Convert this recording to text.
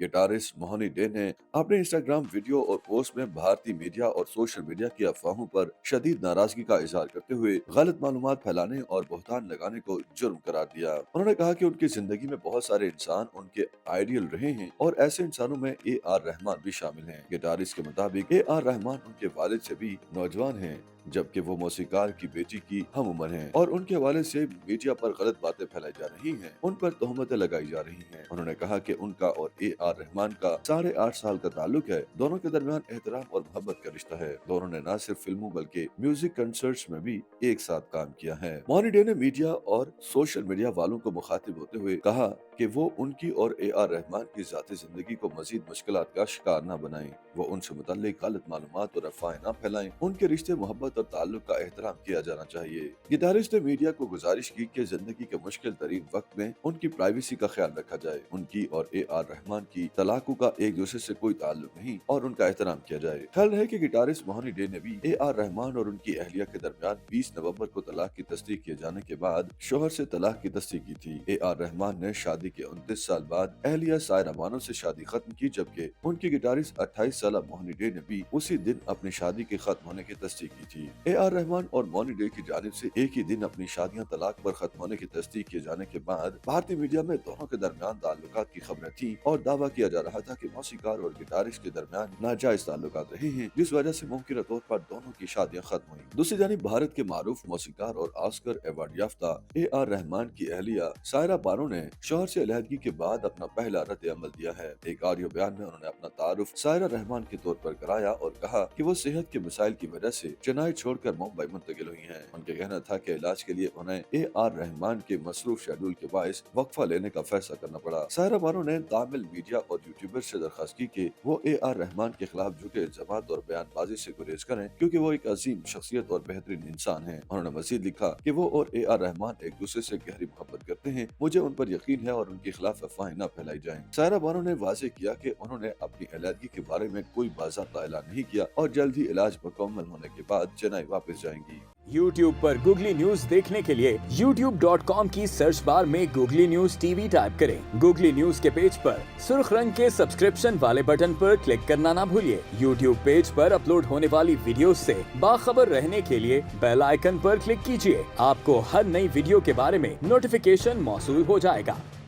Guitarist मोहनी day ने अपने Instagram video और पोस्ट में भारतीय मीडिया और सोशल मीडिया की अफवाहों पर शदीद नाराजगी का इजहार करते हुए गलत मालूमात फैलाने और बहतान लगाने को जुर्म करार दिया। उन्होंने कहा कि उनकी जिंदगी में बहुत सारे इंसान उनके आइडियल रहे हैं और ऐसे इंसानों में ए.आर. रहमान भी शामिल हैं। गिटारिस्ट के मुताबिक ए.आर. रहमान उनके वालिद से भी नौजवान हैं, जबकि वो मौसीकार की बेटी की हम उम्र हैं और उनके हवाले से मीडिया पर गलत बातें फैलाई जा रही हैं, उन पर तोहमतें लगाई जा रही हैं। उन्होंने कहा कि उनका और ए.आर. रहमान का 8.5 साल का ताल्लुक है। दोनों के दरमियान एहतराम और मोहब्बत का रिश्ता है। दोनों ने न सिर्फ फिल्मों बल्कि म्यूजिक कंसर्ट्स में भी एक साथ काम किया है। मोहनी डे ने मीडिया और सोशल मीडिया वालों को मुखातिब होते हुए कहा कि वो उनकी और ए.आर. रहमान की जाती जिंदगी को मजीद मुश्किलात का शिकार न बनाएं। वो उनसे मुताल्लिक गलत मालूमात और अफवाहें न फैलाएं। उनके रिश्ते, मोहब्बत और ताल्लुक का एहतराम किया जाना चाहिए। गिटारिस्ट ने मीडिया को गुजारिश की कि जिंदगी के मुश्किल तरीन वक्त में उनकी प्राइवेसी का ख्याल रखा जाए। उनकी और ए.आर. रहमान की तलाकों का एक दूसरे से कोई ताल्लुक नहीं और उनका एहतराम किया जाए। ख्याल है कि गिटारिस्ट मोहनी डे ने भी ए.आर. रहमान और उनकी अहलिया के दरमियान 20 नवंबर को तलाक की तस्दीक किए जाने के बाद शोहर से तलाक की तस्दीक की थी। ए.आर. रहमान ने शादी के 29 साल बाद अहलिया सायरा बानो से शादी खत्म की, जबकि उनकी गिटारिस्ट 28 साल मोहनी डे ने भी उसी दिन अपनी शादी के खत्म होने की तस्दीक की थी। ए.आर. रहमान और मोहनी डे की जानिब से एक ही दिन अपनी शादियां तलाक पर खत्म होने की तस्दीक किए जाने के बाद भारतीय मीडिया में दोनों के दरमियान ताल्लुकात की खबरें थी और दावा किया जा रहा था कि मौसीकार और गिटारिस्ट के दरमियान नाजायज ताल्लुकात रहे हैं, जिस वजह से मुमकिन तौर पर दोनों की शादियां खत्म हुई। दूसरी जानिब भारत के मारूफ मौसीकार और ऑस्कर अवार्ड याफ्ता ए.आर. रहमान की अहलिया सायरा बानो ने शोहर से अलहदगी के बाद अपना पहला रद्द अमल दिया है। एक ऑडियो बयान में उन्होंने अपना तारुफ सायरा रहमान के तौर पर कराया और कहा कि वो सेहत के मसाइल की वजह से चेन्नई छोड़कर मुंबई मुंतकिल हुई हैं। उनका कहना था कि इलाज के लिए उन्हें ए.आर. रहमान के मसरूफ शेड्यूल के बायस वक्फा लेने का फैसला करना पड़ा। सायरा बानो ने तामिल मीडिया और यूट्यूबर से दरखास्त की कि वो ए.आर. रहमान के खिलाफ झूठे इल्जामात और बयानबाजी से गुरेज करें, क्योंकि वो एक अजीम शख्सियत और बेहतरीन इंसान है। उन्होंने मजीद लिखा कि वो और ए.आर. रहमान एक दूसरे से गहरी मोहब्बत करते हैं। मुझे उन पर यकीन है और उनके खिलाफ अफवाहें न फैलाई जाएं। सायरा बानो ने वाजे किया कि उन्होंने अपनी अलहदगी के बारे में कोई बाज़ाब्ता ऐलान नहीं किया और जल्द ही इलाज मुकम्मल होने के बाद चेन्नई वापस जाएंगी। YouTube पर गूगली न्यूज देखने के लिए youtube.com की सर्च बार में गूगली न्यूज टीवी टाइप करें। गूगली न्यूज के पेज पर सुर्ख रंग के सब्सक्रिप्शन वाले बटन पर क्लिक करना ना भूलिए। YouTube पेज पर अपलोड होने वाली वीडियोस से बाखबर रहने के लिए बेल आइकन पर क्लिक कीजिए। आपको हर नई वीडियो के बारे में नोटिफिकेशन मौसूल हो जाएगा।